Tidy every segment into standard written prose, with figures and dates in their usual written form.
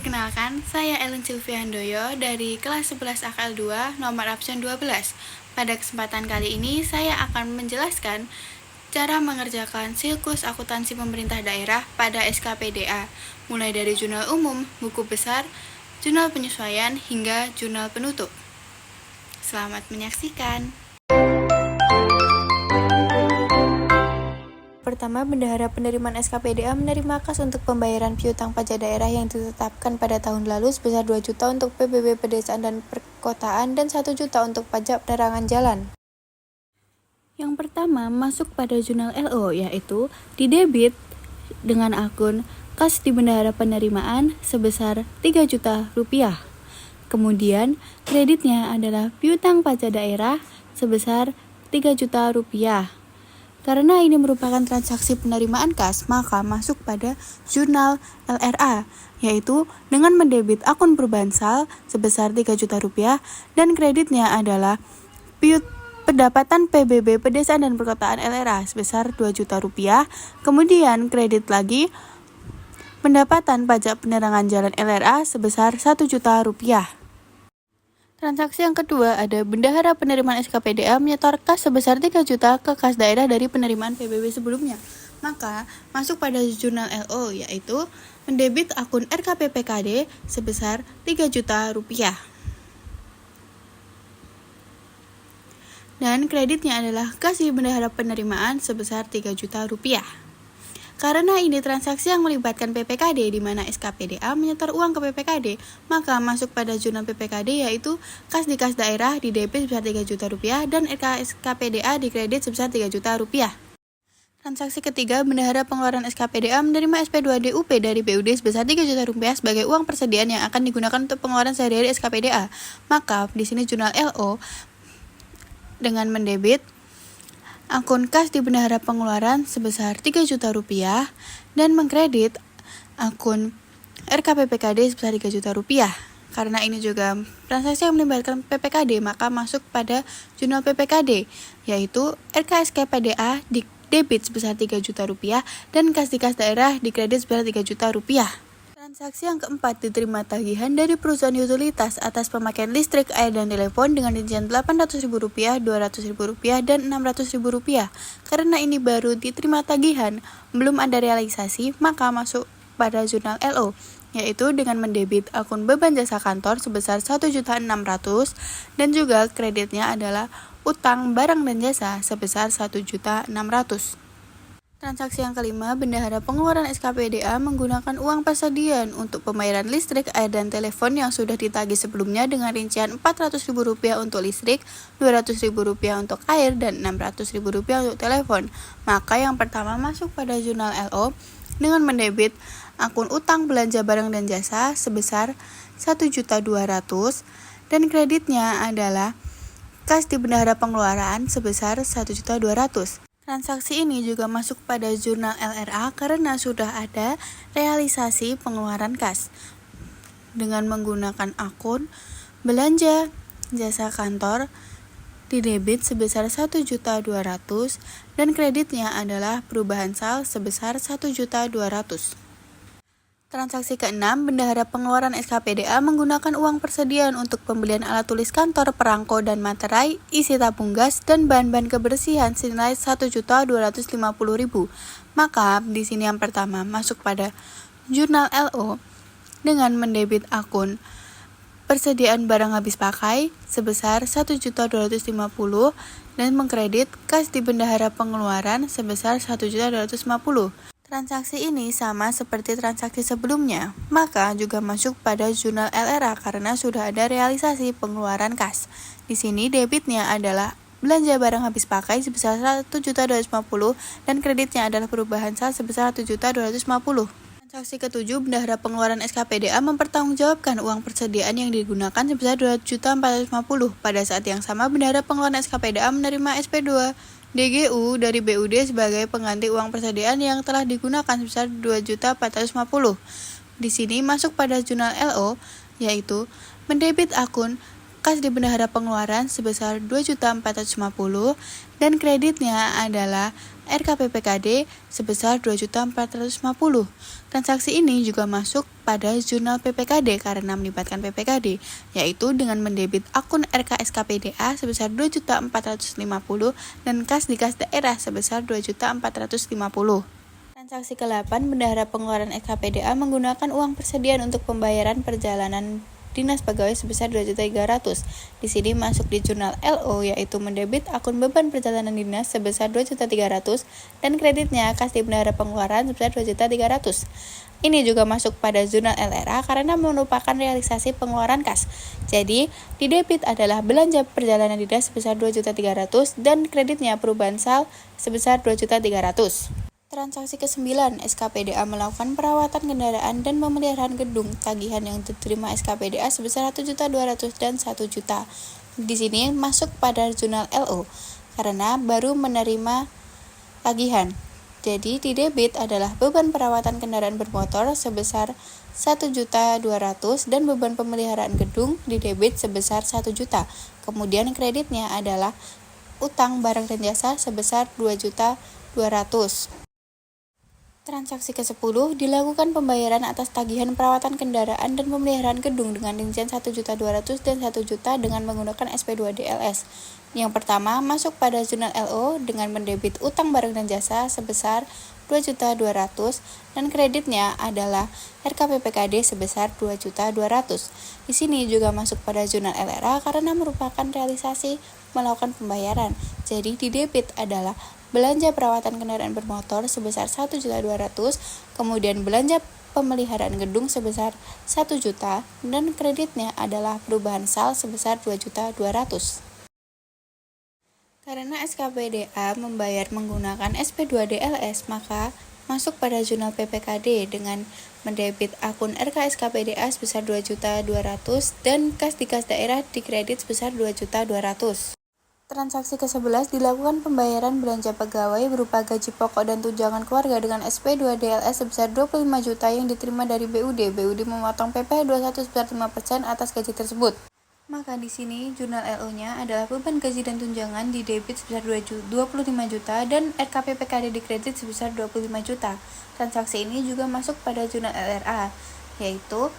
Perkenalkan, saya Ellen Silviandoyo dari kelas 11 AKL 2, nomor absen 12. Pada kesempatan kali ini, saya akan menjelaskan cara mengerjakan silkus akuntansi pemerintah daerah pada SKPDA, mulai dari jurnal umum, buku besar, jurnal penyesuaian, hingga jurnal penutup. Selamat menyaksikan. Pertama, Bendahara Penerimaan SKPDA menerima kas untuk pembayaran piutang pajak daerah yang ditetapkan pada tahun lalu sebesar 2 juta untuk PBB Pedesaan dan Perkotaan dan 1 juta untuk pajak penerangan jalan. Yang pertama, masuk pada jurnal LO, yaitu didebit dengan akun kas di Bendahara Penerimaan sebesar 3 juta rupiah. Kemudian, kreditnya adalah piutang pajak daerah sebesar 3 juta rupiah. Karena ini merupakan transaksi penerimaan kas, maka masuk pada jurnal LRA, yaitu dengan mendebit akun perubahan sal sebesar 3 juta rupiah dan kreditnya adalah pendapatan PBB Pedesaan dan Perkotaan LRA sebesar 2 juta rupiah. Kemudian kredit lagi pendapatan pajak penerangan jalan LRA sebesar 1 juta rupiah. Transaksi yang kedua ada Bendahara Penerimaan SKPDA menyetor kas sebesar 3 juta ke kas daerah dari penerimaan PBB sebelumnya. Maka masuk pada jurnal LO, yaitu mendebit akun RKPPKD sebesar 3 juta rupiah. Dan kreditnya adalah kas di Bendahara Penerimaan sebesar 3 juta rupiah. Karena ini transaksi yang melibatkan PPKD di mana SKPDA menyetor uang ke PPKD, maka masuk pada jurnal PPKD yaitu kas di kas daerah di debit sebesar 3 juta rupiah dan SKPDA di kredit sebesar 3 juta rupiah. Transaksi ketiga, Bendahara Pengeluaran SKPDA menerima SP2DUP dari BUD sebesar 3 juta rupiah sebagai uang persediaan yang akan digunakan untuk pengeluaran sehari-hari SKPDA. Maka di sini jurnal LO dengan mendebit akun kas di Bendahara Pengeluaran sebesar 3 juta rupiah dan mengkredit akun RKPPKD sebesar 3 juta rupiah. Karena ini juga transaksi yang melibatkan PPKD, maka masuk pada jurnal PPKD, yaitu RKSKPDA di debit sebesar 3 juta rupiah dan kas di kas daerah di kredit sebesar 3 juta rupiah. Transaksi yang keempat, diterima tagihan dari perusahaan utilitas atas pemakaian listrik, air, dan telepon dengan rincian Rp800.000, Rp200.000, dan Rp600.000. Karena ini baru diterima tagihan, belum ada realisasi, maka masuk pada jurnal LO, yaitu dengan mendebit akun beban jasa kantor sebesar Rp1.600.000 dan juga kreditnya adalah utang barang dan jasa sebesar Rp1.600.000. Transaksi yang kelima, Bendahara Pengeluaran SKPDA menggunakan uang persediaan untuk pembayaran listrik, air, dan telepon yang sudah ditagih sebelumnya dengan rincian Rp400.000 untuk listrik, Rp200.000 untuk air, dan Rp600.000 untuk telepon. Maka yang pertama masuk pada jurnal LO dengan mendebit akun utang belanja barang dan jasa sebesar Rp1.200.000 dan kreditnya adalah kas di Bendahara Pengeluaran sebesar Rp1.200.000. Transaksi ini juga masuk pada jurnal LRA karena sudah ada realisasi pengeluaran kas dengan menggunakan akun belanja jasa kantor di debit sebesar Rp1.200.000 dan kreditnya adalah perubahan sal sebesar Rp1.200.000. Transaksi keenam, Bendahara Pengeluaran SKPDA menggunakan uang persediaan untuk pembelian alat tulis kantor, perangko, dan materai, isi tabung gas, dan bahan-bahan kebersihan senilai Rp1.250.000. Maka di sini yang pertama masuk pada jurnal LO dengan mendebit akun persediaan barang habis pakai sebesar Rp1.250.000 dan mengkredit kas di Bendahara Pengeluaran sebesar Rp1.250.000. Transaksi ini sama seperti transaksi sebelumnya, maka juga masuk pada jurnal LRA karena sudah ada realisasi pengeluaran kas. Di sini debitnya adalah belanja barang habis pakai sebesar Rp1.250.000 dan kreditnya adalah perubahan sal sebesar Rp1.250.000. Transaksi ketujuh, Bendahara Pengeluaran SKPDA mempertanggungjawabkan uang persediaan yang digunakan sebesar Rp2.450.000. Pada saat yang sama, Bendahara Pengeluaran SKPDA menerima SP2 DGU dari BUD sebagai pengganti uang persediaan yang telah digunakan sebesar Rp2.450.000. Di sini masuk pada jurnal LO, yaitu mendebit akun kas di Bendahara Pengeluaran sebesar Rp2.450.000 dan kreditnya adalah RKPPKD sebesar 2.450. Transaksi ini juga masuk pada jurnal PPKD karena melibatkan PPKD, yaitu dengan mendebit akun RKSKPDA sebesar 2.450 dan kas di kas daerah sebesar 2.450. Transaksi ke-8, bendahara pengeluaran SKPDA menggunakan uang persediaan untuk pembayaran perjalanan Dinas Pegawai sebesar 2.300. Di sini masuk di jurnal LO, yaitu mendebit akun beban perjalanan dinas sebesar 2.300 dan kreditnya kas di bendahara pengeluaran sebesar 2.300. Ini juga masuk pada jurnal LRA karena merupakan realisasi pengeluaran kas. Jadi, di debit adalah belanja perjalanan dinas sebesar 2.300 dan kreditnya perubahan sal sebesar 2.300. Transaksi ke-9, SKPDA melakukan perawatan kendaraan dan pemeliharaan gedung. Tagihan yang diterima SKPDA sebesar 1.200.000 dan 1 juta. Di sini masuk pada jurnal LO karena baru menerima tagihan. Jadi di debit adalah beban perawatan kendaraan bermotor sebesar 1.200.000 dan beban pemeliharaan gedung di debit sebesar 1 juta. Kemudian kreditnya adalah utang barang dan jasa sebesar 2.200.000. Transaksi ke-10, dilakukan pembayaran atas tagihan perawatan kendaraan dan pemeliharaan gedung dengan rincian 1.200.000 dan 1 juta dengan menggunakan SP2DLS. Yang pertama, masuk pada jurnal LO dengan mendebit utang barang dan jasa sebesar 2.200.000 dan kreditnya adalah RKPPKD sebesar 2.200.000. Di sini juga masuk pada jurnal LRA karena merupakan realisasi melakukan pembayaran. Jadi di debit adalah belanja perawatan kendaraan bermotor sebesar 1.200.000, kemudian belanja pemeliharaan gedung sebesar 1 juta dan kreditnya adalah perubahan sal sebesar 2.200.000. Karena SKPDA membayar menggunakan SP2DLS, maka masuk pada jurnal PPKD dengan mendebit akun RKSKPDA sebesar 2.200.000 dan kas di kas daerah dikredit sebesar 2.200.000. Transaksi ke-11, dilakukan pembayaran belanja pegawai berupa gaji pokok dan tunjangan keluarga dengan SP2DLS sebesar 25 juta yang diterima dari BUD. BUD memotong PPh 21 sebesar 5% atas gaji tersebut. Maka di sini jurnal LO-nya adalah beban gaji dan tunjangan di debit sebesar 25 juta dan RKPPKD dikredit sebesar 25 juta. Transaksi ini juga masuk pada jurnal LRA, yaitu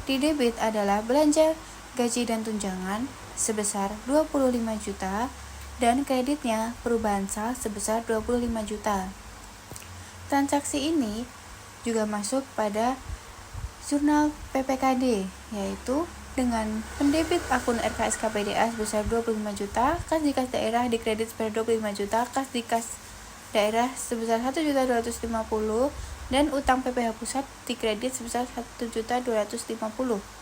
di debit adalah belanja gaji dan tunjangan sebesar 25 juta dan kreditnya perubahan sal sebesar 25 juta. Transaksi ini juga masuk pada jurnal PPKD, yaitu dengan mendebit akun RKSKPDA sebesar 25 juta, kas di kas daerah dikredit sebesar 25 juta, kas di kas daerah sebesar 1.250.000 dan utang PPh pusat dikredit sebesar 1.250.000.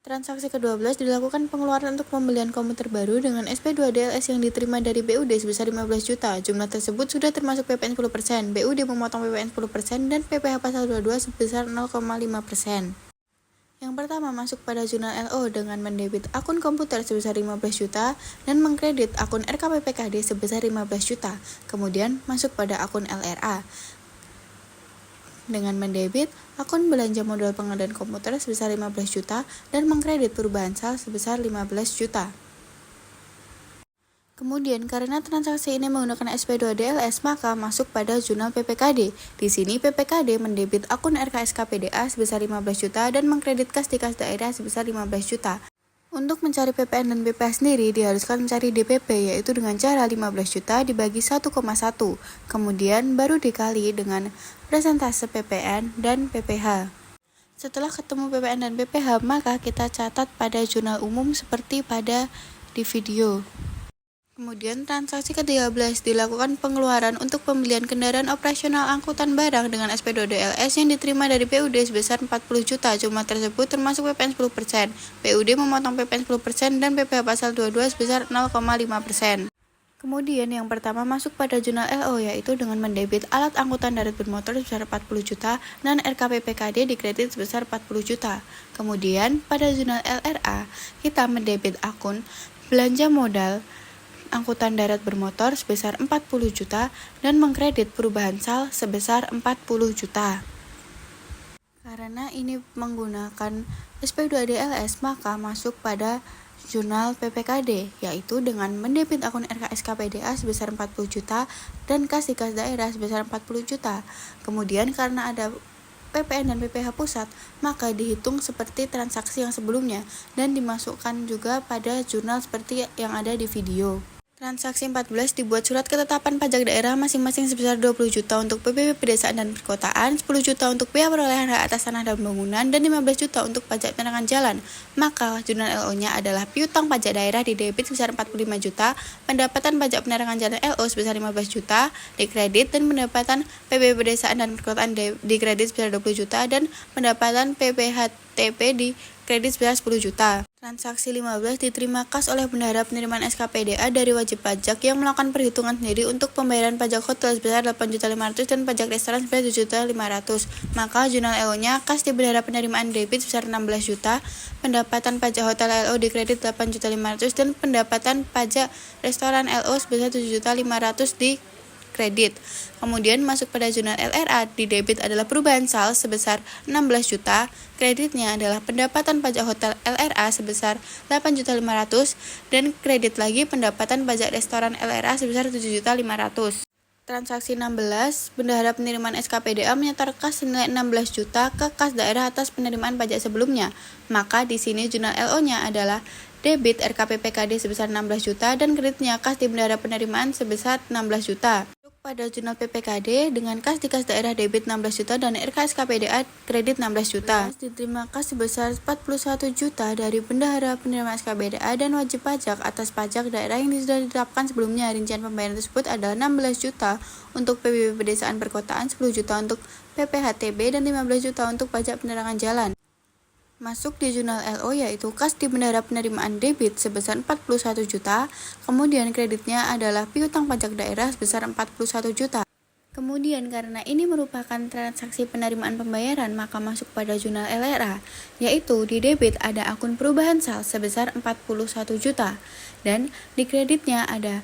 Transaksi ke-12, dilakukan pengeluaran untuk pembelian komputer baru dengan SP2DLS yang diterima dari BUD sebesar 15 juta. Jumlah tersebut sudah termasuk PPN 10%. BUD memotong PPN 10% dan PPh pasal 22 sebesar 0,5%. Yang pertama masuk pada jurnal LO dengan mendebit akun komputer sebesar 15 juta dan mengkredit akun RKPPKD sebesar 15 juta. Kemudian masuk pada akun LRA dengan mendebit akun belanja modal pengadaan komputer sebesar 15 juta dan mengkredit perubahan sal sebesar 15 juta. Kemudian karena transaksi ini menggunakan SP2DLS, maka masuk pada jurnal PPKD. Di sini PPKD mendebit akun RKSKPDA sebesar 15 juta dan mengkredit kas di kas daerah sebesar 15 juta. Untuk mencari PPN dan BPH sendiri, diharuskan mencari DPP, yaitu dengan cara 15 juta dibagi 1,1, kemudian baru dikali dengan persentase PPN dan PPH. Setelah ketemu PPN dan PPH, maka kita catat pada jurnal umum seperti pada di video. Kemudian transaksi ke-13, dilakukan pengeluaran untuk pembelian kendaraan operasional angkutan barang dengan SP2DLS yang diterima dari PUD sebesar 40 juta. Jumlah tersebut termasuk PPN 10%. PUD memotong PPN 10% dan PPh pasal 22 sebesar 0,5%. Kemudian yang pertama masuk pada jurnal LO, yaitu dengan mendebit alat angkutan darat bermotor sebesar 40 juta dan RKPPKD dikredit sebesar 40 juta. Kemudian pada jurnal LRA, kita mendebit akun belanja modal angkutan darat bermotor sebesar 40 juta dan mengkredit perubahan sal sebesar 40 juta. Karena ini menggunakan SP2DLS, maka masuk pada jurnal PPKD, yaitu dengan mendebit akun RKSKPDA sebesar 40 juta dan kas di kas daerah sebesar 40 juta. Kemudian karena ada PPN dan PPh pusat, maka dihitung seperti transaksi yang sebelumnya dan dimasukkan juga pada jurnal seperti yang ada di video. Transaksi 14 dibuat surat ketetapan pajak daerah masing-masing sebesar 20 juta untuk PPP pedesaan dan perkotaan, 10 juta untuk biaya perolehan hak atas tanah dan bangunan, dan 15 juta untuk pajak penerangan jalan. Maka jurnal LO-nya adalah piutang pajak daerah didebit sebesar 45 juta, pendapatan pajak penerangan jalan LO sebesar 15 juta, dikredit, dan pendapatan PPP pedesaan dan perkotaan dikredit sebesar 20 juta, dan pendapatan PPHTP dikredit sebesar 10 juta. Transaksi 15 diterima kas oleh bendahara penerimaan SKPDA dari wajib pajak yang melakukan perhitungan sendiri untuk pembayaran pajak hotel sebesar 8.500.000 dan pajak restoran sebesar 7.500.000. Maka jurnal LO-nya kas di bendahara penerimaan debit sebesar 16 juta, pendapatan pajak hotel LO dikredit 8.500.000 dan pendapatan pajak restoran LO sebesar 7.500.000 di kredit. Kemudian masuk pada jurnal LRA, di debit adalah perubahan sal sebesar 16 juta, kreditnya adalah pendapatan pajak hotel LRA sebesar 8.500.000 dan kredit lagi pendapatan pajak restoran LRA sebesar 7.500.000. Transaksi 16, bendahara penerimaan SKPDA menyetor kas senilai 16 juta ke kas daerah atas penerimaan pajak sebelumnya. Maka di sini jurnal LO-nya adalah debit RKPPKD sebesar 16 juta dan kreditnya kas di bendahara penerimaan sebesar 16 juta. Pada jurnal PPKD dengan kas di kas daerah debit 16 juta dan RKSKPDA kredit 16 juta. Diterima kas sebesar 41 juta dari bendahara penerimaan SKPDA dan wajib pajak atas pajak daerah yang sudah ditetapkan sebelumnya. Rincian pembayaran tersebut adalah 16 juta untuk PPP pedesaan perkotaan, 10 juta untuk PPHTB, dan 15 juta untuk pajak penerangan jalan. Masuk di jurnal LO yaitu kas di bendahara penerimaan debit sebesar 41 juta, kemudian kreditnya adalah piutang pajak daerah sebesar 41 juta. Kemudian karena ini merupakan transaksi penerimaan pembayaran, maka masuk pada jurnal LRA, yaitu di debit ada akun perubahan sal sebesar 41 juta, dan di kreditnya ada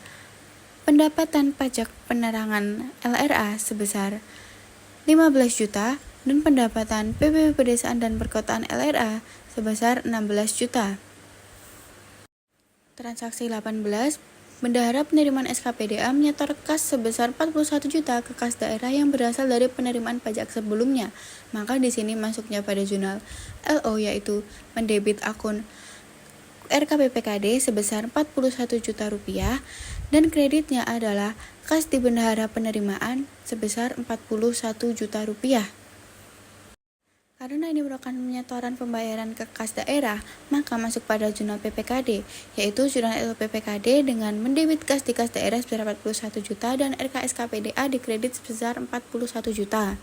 pendapatan pajak penerangan LRA sebesar 15 juta, dan pendapatan PPP pedesaan dan perkotaan LRA sebesar 16 juta. Transaksi 18, bendahara penerimaan SKPDA menyetor kas sebesar 41 juta ke kas daerah yang berasal dari penerimaan pajak sebelumnya. Maka di sini masuknya pada jurnal LO yaitu mendebit akun RKPPKD sebesar 41 juta rupiah dan kreditnya adalah kas di bendahara penerimaan sebesar 41 juta rupiah. Karena ini merupakan penyetoran pembayaran ke kas daerah, maka masuk pada jurnal PPKD, yaitu jurnal LPPKD dengan mendebit kas di kas daerah sebesar 41 juta dan RKSKPDA dikredit sebesar 41 juta.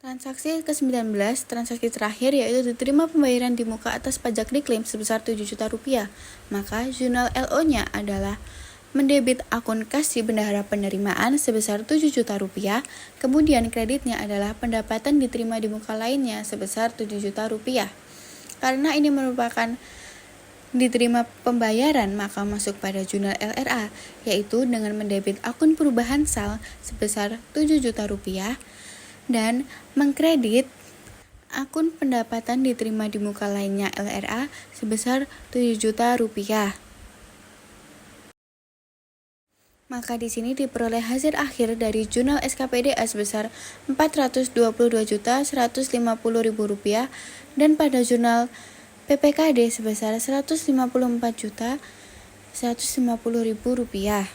Transaksi ke-19, transaksi terakhir yaitu diterima pembayaran di muka atas pajak diklaim sebesar 7 juta rupiah. Maka jurnal LO-nya adalah mendebit akun kas di bendahara penerimaan sebesar 7 juta rupiah, kemudian kreditnya adalah pendapatan diterima di muka lainnya sebesar 7 juta rupiah. Karena ini merupakan diterima pembayaran, maka masuk pada jurnal LRA, yaitu dengan mendebit akun perubahan sal sebesar 7 juta rupiah dan mengkredit akun pendapatan diterima di muka lainnya LRA sebesar 7 juta rupiah. Maka di sini diperoleh hasil akhir dari jurnal SKPDA sebesar Rp422.150.000 dan pada jurnal PPKD sebesar Rp154.150.000.